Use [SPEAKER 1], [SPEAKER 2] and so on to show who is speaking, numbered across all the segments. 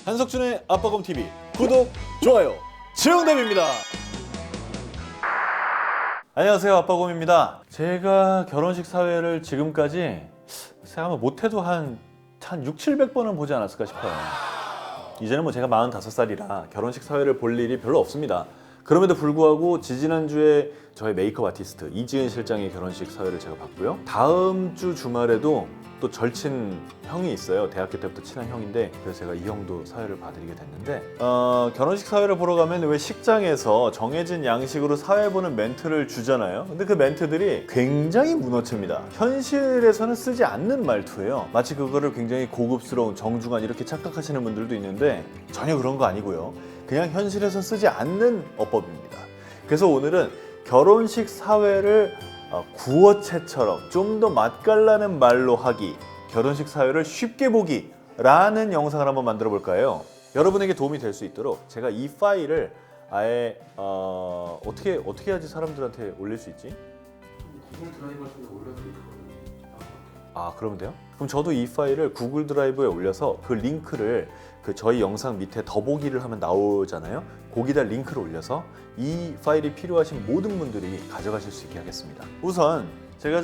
[SPEAKER 1] 한석준의 아빠곰TV 구독, 좋아요, 지용대입니다. 안녕하세요, 아빠곰입니다. 제가 결혼식 사회를 지금까지 생각하면 못해도 한 6, 700번은 보지 않았을까 싶어요. 이제는 뭐 제가 45살이라 결혼식 사회를 볼 일이 별로 없습니다. 그럼에도 불구하고 지지난주에 저의 메이크업 아티스트 이지은 실장의 결혼식 사회를 제가 봤고요. 다음 주 주말에도 또 절친 형이 있어요. 대학교 때부터 친한 형인데, 그래서 제가 이 형도 사회를 봐드리게 됐는데, 결혼식 사회를 보러 가면 왜 식장에서 정해진 양식으로 사회 보는 멘트를 주잖아요. 근데 그 멘트들이 굉장히 문어체입니다. 현실에서는 쓰지 않는 말투예요. 마치 그거를 굉장히 고급스러운 정중한 이렇게 착각하시는 분들도 있는데 전혀 그런 거 아니고요. 그냥 현실에서 쓰지 않는 어법입니다. 그래서 오늘은 결혼식 사회를 구어체처럼 좀 더 맛깔나는 말로 하기, 결혼식 사회를 쉽게 보기 라는 영상을 한번 만들어 볼까요? 여러분에게 도움이 될 수 있도록 제가 이 파일을 아예 어떻게 해야지 사람들한테 올릴 수 있지?
[SPEAKER 2] 구글 드라이브 같은 데 올려도 있거든요.
[SPEAKER 1] 그러면 돼요? 그럼 저도 이 파일을 구글 드라이브에 올려서 그 링크를 저희 영상 밑에 더보기를 하면 나오잖아요. 거기다 링크를 올려서 이 파일이 필요하신 모든 분들이 가져가실 수 있게 하겠습니다. 우선 제가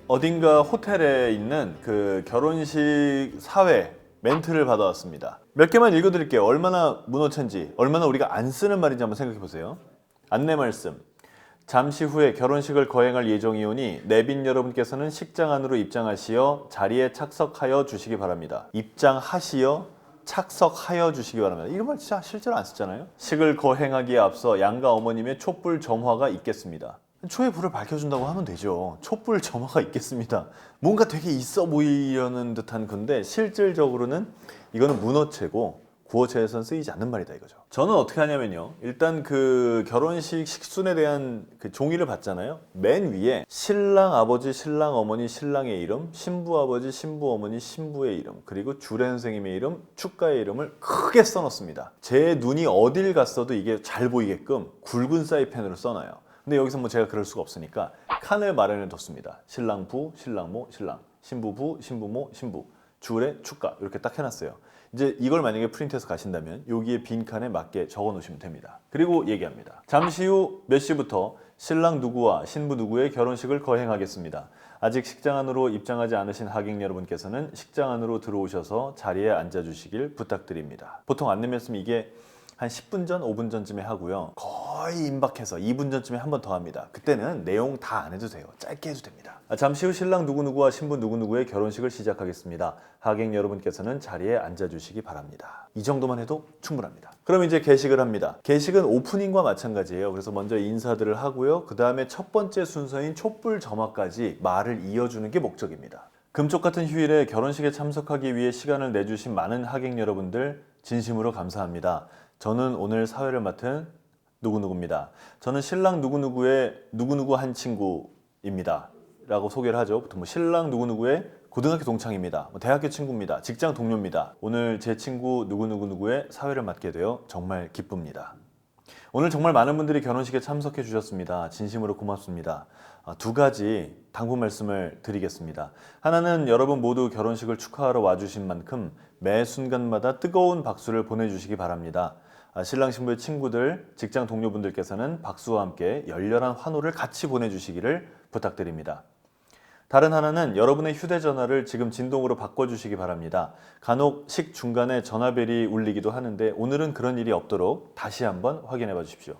[SPEAKER 1] 어딘가 호텔에 있는 그 결혼식 사회 멘트를 받아왔습니다. 몇 개만 읽어드릴게요. 얼마나 문어체인지, 얼마나 우리가 안 쓰는 말인지 한번 생각해 보세요. 안내 말씀. 잠시 후에 결혼식을 거행할 예정이오니 내빈 여러분께서는 식장 안으로 입장하시어 자리에 착석하여 주시기 바랍니다. 입장하시어 착석하여 주시기 바랍니다. 이런 말 진짜 실제로 안 쓰잖아요. 식을 거행하기에 앞서 양가 어머님의 촛불 점화가 있겠습니다. 초의 불을 밝혀준다고 하면 되죠. 촛불 점화가 있겠습니다. 뭔가 되게 있어 보이려는 듯한 건데 실질적으로는 이거는 문어체고 구어체에선 쓰이지 않는 말이다 이거죠. 저는 어떻게 하냐면요, 일단 그 결혼식 식순에 대한 그 종이를 받잖아요. 맨 위에 신랑 아버지, 신랑 어머니, 신랑의 이름, 신부 아버지, 신부 어머니, 신부의 이름, 그리고 주례 선생님의 이름, 축가의 이름을 크게 써놓습니다. 제 눈이 어딜 갔어도 이게 잘 보이게끔 굵은 사이펜으로 써놔요. 근데 여기서 뭐 제가 그럴 수가 없으니까 칸을 마련해 뒀습니다. 신랑 부, 신랑 모, 신랑, 신부 부, 신부 모, 신부, 주례, 축가 이렇게 딱 해놨어요. 이제 이걸 만약에 프린트해서 가신다면 여기에 빈 칸에 맞게 적어 놓으시면 됩니다. 그리고 얘기합니다. 잠시 후 몇 시부터 신랑 누구와 신부 누구의 결혼식을 거행하겠습니다. 아직 식장 안으로 입장하지 않으신 하객 여러분께서는 식장 안으로 들어오셔서 자리에 앉아주시길 부탁드립니다. 보통 안내 말씀이 이게 한 10분 전, 5분 전쯤에 하고요. 거의 임박해서 2분 전쯤에 한 번 더 합니다. 그때는 내용 다 안 해도 돼요. 짧게 해도 됩니다. 잠시 후 신랑 누구누구와 신부 누구누구의 결혼식을 시작하겠습니다. 하객 여러분께서는 자리에 앉아주시기 바랍니다. 이 정도만 해도 충분합니다. 그럼 이제 개식을 합니다. 개식은 오프닝과 마찬가지예요. 그래서 먼저 인사들을 하고요. 그 다음에 첫 번째 순서인 촛불 점화까지 말을 이어주는 게 목적입니다. 금쪽 같은 휴일에 결혼식에 참석하기 위해 시간을 내주신 많은 하객 여러분들 진심으로 감사합니다. 저는 오늘 사회를 맡은 누구누구입니다. 저는 신랑 누구누구의 누구누구 한 친구입니다. 라고 소개를 하죠. 보통 뭐 신랑 누구누구의 고등학교 동창입니다. 대학교 친구입니다. 직장 동료입니다. 오늘 제 친구 누구누구누구의 사회를 맡게 되어 정말 기쁩니다. 오늘 정말 많은 분들이 결혼식에 참석해 주셨습니다. 진심으로 고맙습니다. 두 가지 당부 말씀을 드리겠습니다. 하나는 여러분 모두 결혼식을 축하하러 와주신 만큼 매 순간마다 뜨거운 박수를 보내주시기 바랍니다. 신랑 신부의 친구들, 직장 동료분들께서는 박수와 함께 열렬한 환호를 같이 보내주시기를 부탁드립니다. 다른 하나는 여러분의 휴대전화를 지금 진동으로 바꿔주시기 바랍니다. 간혹 식 중간에 전화벨이 울리기도 하는데 오늘은 그런 일이 없도록 다시 한번 확인해 봐 주십시오.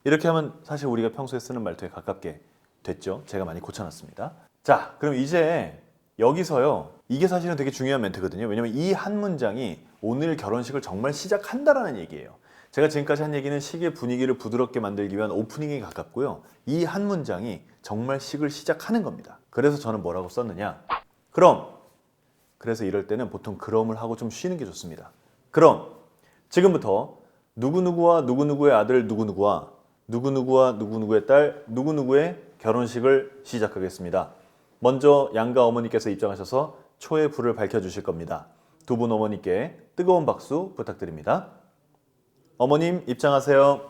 [SPEAKER 1] 이렇게 하면 사실 우리가 평소에 쓰는 말투에 가깝게 됐죠. 제가 많이 고쳐놨습니다. 자, 그럼 이제 여기서요, 이게 사실은 되게 중요한 멘트거든요. 왜냐면 이 한 문장이 오늘 결혼식을 정말 시작한다라는 얘기예요. 제가 지금까지 한 얘기는 식의 분위기를 부드럽게 만들기 위한 오프닝에 가깝고요. 이 한 문장이 정말 식을 시작하는 겁니다. 그래서 저는 뭐라고 썼느냐? 그럼! 그래서 이럴 때는 보통 그럼을 하고 좀 쉬는 게 좋습니다. 그럼 지금부터 누구누구와 누구누구의 아들 누구누구와 누구누구와 누구누구의 딸 누구누구의 결혼식을 시작하겠습니다. 먼저 양가 어머니께서 입장하셔서 초의 불을 밝혀주실 겁니다. 두 분 어머니께 뜨거운 박수 부탁드립니다. 어머님 입장하세요.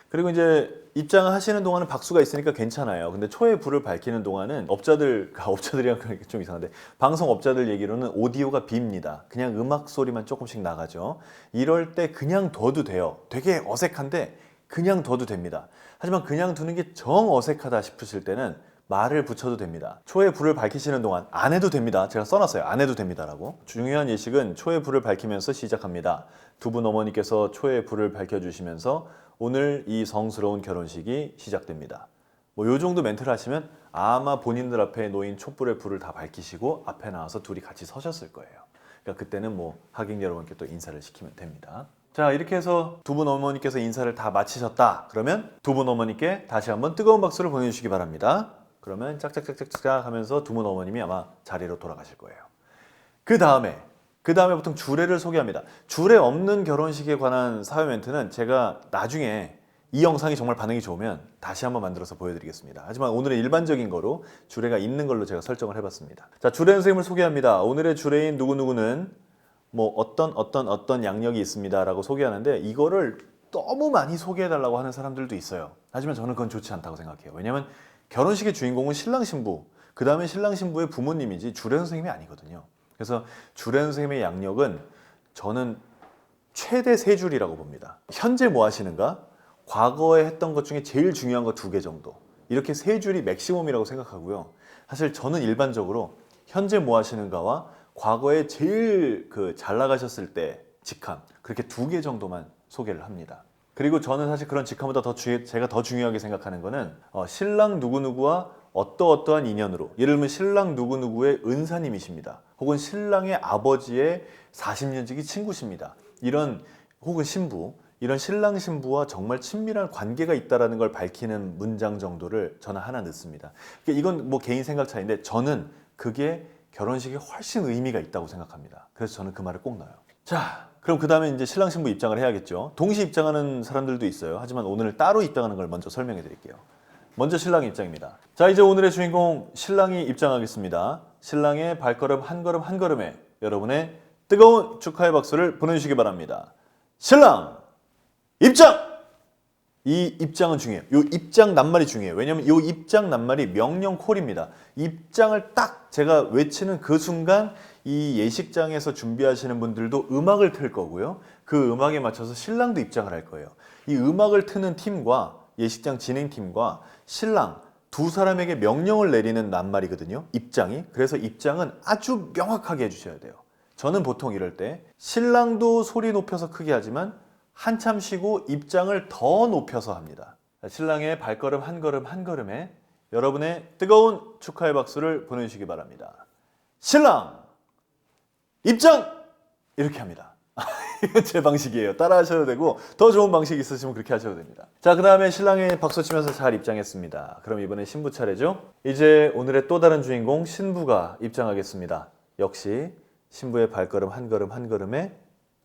[SPEAKER 1] 그리고 이제 입장을 하시는 동안은 박수가 있으니까 괜찮아요. 근데 초에 불을 밝히는 동안은 업자들이랑 그러니까 좀 이상한데 방송업자들 얘기로는 오디오가 빕니다. 그냥 음악 소리만 조금씩 나가죠. 이럴 때 그냥 둬도 돼요. 되게 어색한데 그냥 둬도 됩니다. 하지만 그냥 두는 게 정 어색하다 싶으실 때는 말을 붙여도 됩니다. 초에 불을 밝히시는 동안 안 해도 됩니다. 제가 써놨어요. 안 해도 됩니다라고. 중요한 예식은 초에 불을 밝히면서 시작합니다. 두 분 어머니께서 초에 불을 밝혀주시면서 오늘 이 성스러운 결혼식이 시작됩니다. 뭐 요 정도 멘트를 하시면 아마 본인들 앞에 놓인 촛불의 불을 다 밝히시고 앞에 나와서 둘이 같이 서셨을 거예요. 그러니까 그때는 뭐 하객 여러분께 또 인사를 시키면 됩니다. 자, 이렇게 해서 두 분 어머니께서 인사를 다 마치셨다. 그러면 두 분 어머니께 다시 한번 뜨거운 박수를 보내주시기 바랍니다. 그러면 짝짝짝짝짝 하면서 두 분 어머님이 아마 자리로 돌아가실 거예요. 그 다음에 보통 주례를 소개합니다. 주례 없는 결혼식에 관한 사회 멘트는 제가 나중에 이 영상이 정말 반응이 좋으면 다시 한번 만들어서 보여드리겠습니다. 하지만 오늘은 일반적인 거로 주례가 있는 걸로 제가 설정을 해봤습니다. 자, 주례 선생님을 소개합니다. 오늘의 주례인 누구누구는 뭐 어떤 양력이 있습니다 라고 소개하는데 이거를 너무 많이 소개해달라고 하는 사람들도 있어요. 하지만 저는 그건 좋지 않다고 생각해요. 왜냐하면 결혼식의 주인공은 신랑 신부, 그 다음에 신랑 신부의 부모님이지 주례 선생님이 아니거든요. 그래서 주례 선생님의 양력은 저는 최대 3줄이라고 봅니다. 현재 뭐 하시는가? 과거에 했던 것 중에 제일 중요한 거 2개 정도. 이렇게 3줄이 맥시멈이라고 생각하고요. 사실 저는 일반적으로 현재 뭐 하시는가와 과거에 제일 잘 나가셨을 때 직함, 그렇게 2개 정도만 소개를 합니다. 그리고 저는 사실 그런 직함보다 제가 더 중요하게 생각하는 거는 신랑 누구누구와 어떠한 인연으로, 예를 들면 신랑 누구누구의 은사님이십니다. 혹은 신랑의 아버지의 40년 지기 친구십니다. 혹은 신부, 이런 신랑 신부와 정말 친밀한 관계가 있다는 걸 밝히는 문장 정도를 저는 하나 넣습니다. 그러니까 이건 뭐 개인 생각 차이인데 저는 그게 결혼식에 훨씬 의미가 있다고 생각합니다. 그래서 저는 그 말을 꼭 넣어요. 자, 그럼 그 다음에 이제 신랑 신부 입장을 해야겠죠. 동시 입장하는 사람들도 있어요. 하지만 오늘 따로 입장하는 걸 먼저 설명해 드릴게요. 먼저 신랑 입장입니다. 자, 이제 오늘의 주인공 신랑이 입장하겠습니다. 신랑의 발걸음 한 걸음 한 걸음에 여러분의 뜨거운 축하의 박수를 보내주시기 바랍니다. 신랑 입장! 이 입장은 중요해요. 이 입장 낱말이 중요해요. 왜냐하면 이 입장 낱말이 명령 콜입니다. 입장을 딱 제가 외치는 그 순간 이 예식장에서 준비하시는 분들도 음악을 틀 거고요. 그 음악에 맞춰서 신랑도 입장을 할 거예요. 이 음악을 트는 팀과 예식장 진행팀과 신랑 두 사람에게 명령을 내리는 낱말이거든요. 입장이. 그래서 입장은 아주 명확하게 해주셔야 돼요. 저는 보통 이럴 때 신랑도 소리 높여서 크게 하지만 한참 쉬고 입장을 더 높여서 합니다. 신랑의 발걸음 한 걸음 한 걸음에 여러분의 뜨거운 축하의 박수를 보내주시기 바랍니다. 신랑 입장! 이렇게 합니다. 이건 제 방식이에요. 따라 하셔도 되고 더 좋은 방식 있으시면 그렇게 하셔도 됩니다. 자, 그 다음에 신랑이 박수 치면서 잘 입장했습니다. 그럼 이번엔 신부 차례죠. 이제 오늘의 또 다른 주인공 신부가 입장하겠습니다. 역시 신부의 발걸음 한 걸음 한 걸음에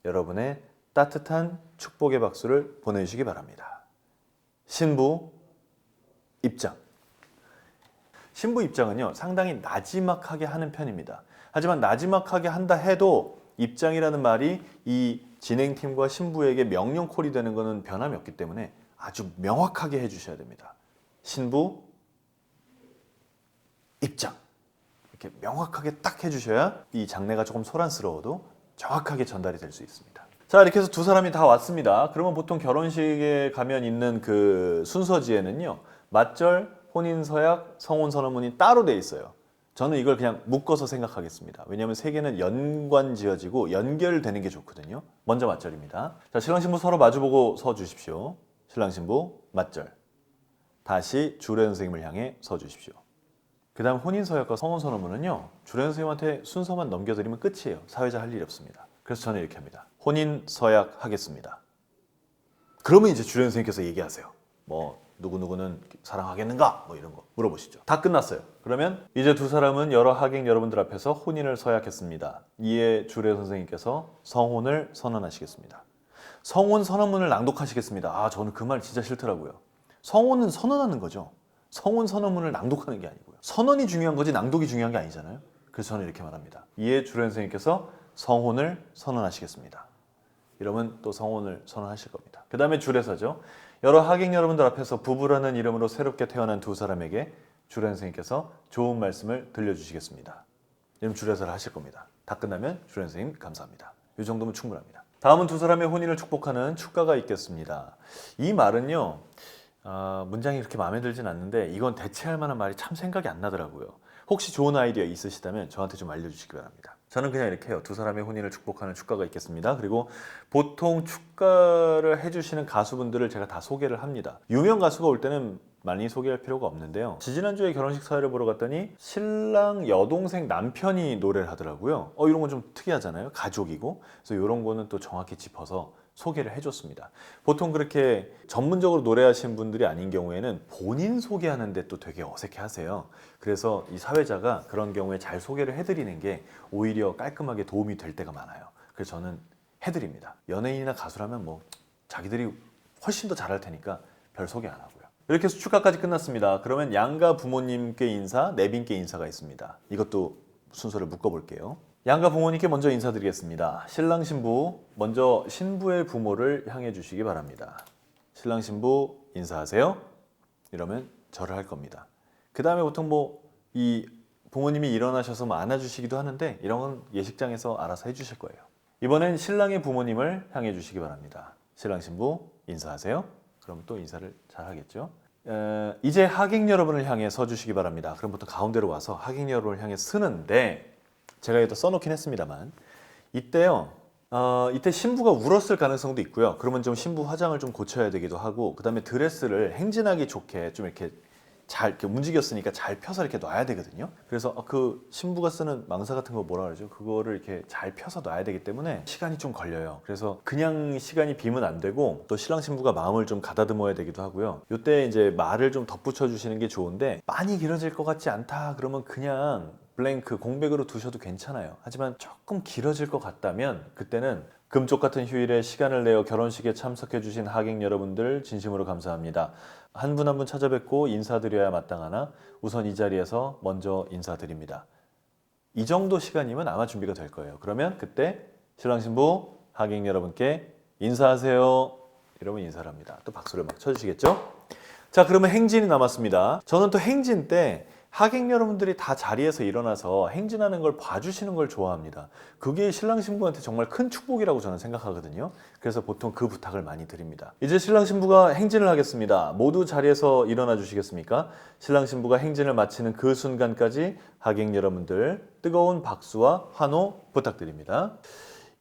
[SPEAKER 1] 여러분의 따뜻한 축복의 박수를 보내주시기 바랍니다. 신부 입장. 신부 입장은요, 상당히 나지막하게 하는 편입니다. 하지만 나지막하게 한다 해도 입장이라는 말이 이 진행팀과 신부에게 명령 콜이 되는 것은 변함이 없기 때문에 아주 명확하게 해주셔야 됩니다. 신부 입장. 이렇게 명확하게 딱 해주셔야 이 장례가 조금 소란스러워도 정확하게 전달이 될 수 있습니다. 자, 이렇게 해서 두 사람이 다 왔습니다. 그러면 보통 결혼식에 가면 있는 그 순서지에는요, 맞절, 혼인서약, 성혼선언문이 따로 돼 있어요. 저는 이걸 그냥 묶어서 생각하겠습니다. 왜냐하면 세 개는 연관지어지고 연결되는 게 좋거든요. 먼저 맞절입니다. 자, 신랑 신부 서로 마주보고 서 주십시오. 신랑 신부 맞절. 다시 주례 선생님을 향해 서 주십시오. 그 다음 혼인서약과 성혼선언문은요, 주례 선생님한테 순서만 넘겨드리면 끝이에요. 사회자 할 일이 없습니다. 그래서 저는 이렇게 합니다. 혼인서약 하겠습니다. 그러면 이제 주례 선생님께서 얘기하세요. 뭐 누구누구는 사랑하겠는가? 뭐 이런 거 물어보시죠. 다 끝났어요. 그러면 이제 두 사람은 여러 하객 여러분들 앞에서 혼인을 서약했습니다. 이에 주례 선생님께서 성혼을 선언하시겠습니다. 성혼 선언문을 낭독하시겠습니다. 아, 저는 그 말 진짜 싫더라고요. 성혼은 선언하는 거죠. 성혼 선언문을 낭독하는 게 아니고요. 선언이 중요한 거지 낭독이 중요한 게 아니잖아요. 그래서 저는 이렇게 말합니다. 이에 주례 선생님께서 성혼을 선언하시겠습니다. 이러면 또 성혼을 선언하실 겁니다. 그 다음에 주례사죠. 여러 하객 여러분들 앞에서 부부라는 이름으로 새롭게 태어난 두 사람에게 주례 선생님께서 좋은 말씀을 들려주시겠습니다. 이러면 주례사를 하실 겁니다. 다 끝나면 주례 선생님 감사합니다. 이 정도면 충분합니다. 다음은 두 사람의 혼인을 축복하는 축가가 있겠습니다. 이 말은요, 문장이 그렇게 마음에 들진 않는데 이건 대체할 만한 말이 참 생각이 안 나더라고요. 혹시 좋은 아이디어 있으시다면 저한테 좀 알려주시기 바랍니다. 저는 그냥 이렇게 해요. 두 사람의 혼인을 축복하는 축가가 있겠습니다. 그리고 보통 축가를 해주시는 가수분들을 제가 다 소개를 합니다. 유명 가수가 올 때는 많이 소개할 필요가 없는데요. 지지난주에 결혼식 사회를 보러 갔더니 신랑 여동생 남편이 노래를 하더라고요. 이런 건 좀 특이하잖아요. 가족이고. 그래서 이런 거는 또 정확히 짚어서 소개를 해줬습니다. 보통 그렇게 전문적으로 노래하시는 분들이 아닌 경우에는 본인 소개하는데 또 되게 어색해 하세요. 그래서 이 사회자가 그런 경우에 잘 소개를 해드리는 게 오히려 깔끔하게 도움이 될 때가 많아요. 그래서 저는 해드립니다. 연예인이나 가수라면 뭐 자기들이 훨씬 더 잘할 테니까 별 소개 안 하고요. 이렇게 해서 축가까지 끝났습니다. 그러면 양가 부모님께 인사, 내빈께 인사가 있습니다. 이것도 순서를 묶어볼게요. 양가 부모님께 먼저 인사드리겠습니다. 신랑 신부 먼저 신부의 부모를 향해 주시기 바랍니다. 신랑 신부 인사하세요. 이러면 절을 할 겁니다. 그 다음에 보통 뭐 이 부모님이 일어나셔서 뭐 안아주시기도 하는데 이런 건 예식장에서 알아서 해주실 거예요. 이번엔 신랑의 부모님을 향해 주시기 바랍니다. 신랑 신부 인사하세요. 그럼 또 인사를 잘 하겠죠. 이제 하객 여러분을 향해 서주시기 바랍니다. 그럼 보통 가운데로 와서 하객 여러분을 향해 서는데 제가 여기다 써놓긴 했습니다만 이때요. 이때 신부가 울었을 가능성도 있고요. 그러면 좀 신부 화장을 좀 고쳐야 되기도 하고 그 다음에 드레스를 행진하기 좋게 좀 이렇게 잘 이렇게 움직였으니까 잘 펴서 이렇게 놔야 되거든요. 그래서 그 신부가 쓰는 망사 같은 거 뭐라 그러죠? 그거를 이렇게 잘 펴서 놔야 되기 때문에 시간이 좀 걸려요. 그래서 그냥 시간이 비면 안 되고 또 신랑 신부가 마음을 좀 가다듬어야 되기도 하고요. 이때 이제 말을 좀 덧붙여 주시는 게 좋은데 많이 길어질 것 같지 않다 그러면 그냥 블랭크 공백으로 두셔도 괜찮아요. 하지만 조금 길어질 것 같다면 그때는 금쪽 같은 휴일에 시간을 내어 결혼식에 참석해 주신 하객 여러분들 진심으로 감사합니다. 한 분 한 분 찾아뵙고 인사드려야 마땅하나 우선 이 자리에서 먼저 인사드립니다. 이 정도 시간이면 아마 준비가 될 거예요. 그러면 그때 신랑 신부 하객 여러분께 인사하세요. 이러면 인사를 합니다. 또 박수를 막 쳐주시겠죠? 자, 그러면 행진이 남았습니다. 저는 또 행진 때 하객 여러분들이 다 자리에서 일어나서 행진하는 걸 봐주시는 걸 좋아합니다. 그게 신랑 신부한테 정말 큰 축복이라고 저는 생각하거든요. 그래서 보통 그 부탁을 많이 드립니다. 이제 신랑 신부가 행진을 하겠습니다. 모두 자리에서 일어나 주시겠습니까? 신랑 신부가 행진을 마치는 그 순간까지 하객 여러분들 뜨거운 박수와 환호 부탁드립니다.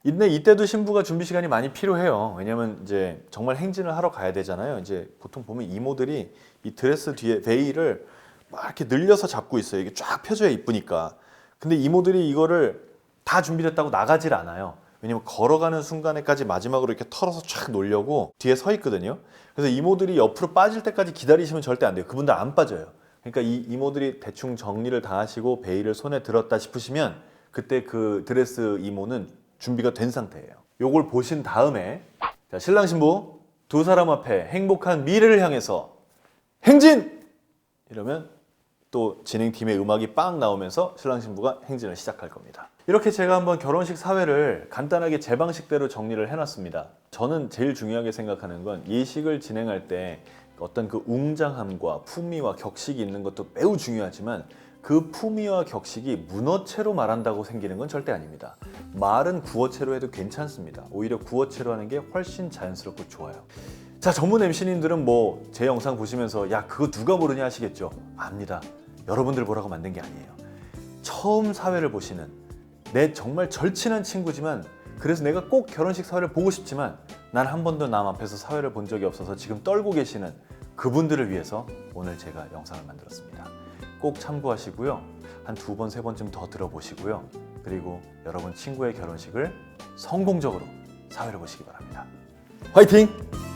[SPEAKER 1] 이때도 신부가 준비 시간이 많이 필요해요. 왜냐면 이제 정말 행진을 하러 가야 되잖아요. 이제 보통 보면 이모들이 이 드레스 뒤에 베일을 막 이렇게 늘려서 잡고 있어요. 이게 쫙 펴져야 이쁘니까. 근데 이모들이 이거를 다 준비됐다고 나가질 않아요. 왜냐면 걸어가는 순간에까지 마지막으로 이렇게 털어서 쫙 놓으려고 뒤에 서 있거든요. 그래서 이모들이 옆으로 빠질 때까지 기다리시면 절대 안 돼요. 그분들 안 빠져요. 그러니까 이 이모들이 대충 정리를 다 하시고 베일을 손에 들었다 싶으시면 그때 그 드레스 이모는 준비가 된 상태예요. 요걸 보신 다음에 자, 신랑 신부 두 사람 앞에 행복한 미래를 향해서 행진! 이러면 또 진행팀의 음악이 빵 나오면서 신랑 신부가 행진을 시작할 겁니다. 이렇게 제가 한번 결혼식 사회를 간단하게 제 방식대로 정리를 해놨습니다. 저는 제일 중요하게 생각하는 건 예식을 진행할 때 어떤 그 웅장함과 품위와 격식이 있는 것도 매우 중요하지만 그 품위와 격식이 문어체로 말한다고 생기는 건 절대 아닙니다. 말은 구어체로 해도 괜찮습니다. 오히려 구어체로 하는 게 훨씬 자연스럽고 좋아요. 자, 전문 MC님들은 뭐 제 영상 보시면서 야 그거 누가 모르냐 하시겠죠. 압니다. 여러분들 보라고 만든 게 아니에요. 처음 사회를 보시는 내 정말 절친한 친구지만 그래서 내가 꼭 결혼식 사회를 보고 싶지만 난 한 번도 남 앞에서 사회를 본 적이 없어서 지금 떨고 계시는 그분들을 위해서 오늘 제가 영상을 만들었습니다. 꼭 참고하시고요. 한 2번, 3번쯤 더 들어보시고요. 그리고 여러분 친구의 결혼식을 성공적으로 사회를 보시기 바랍니다. 화이팅!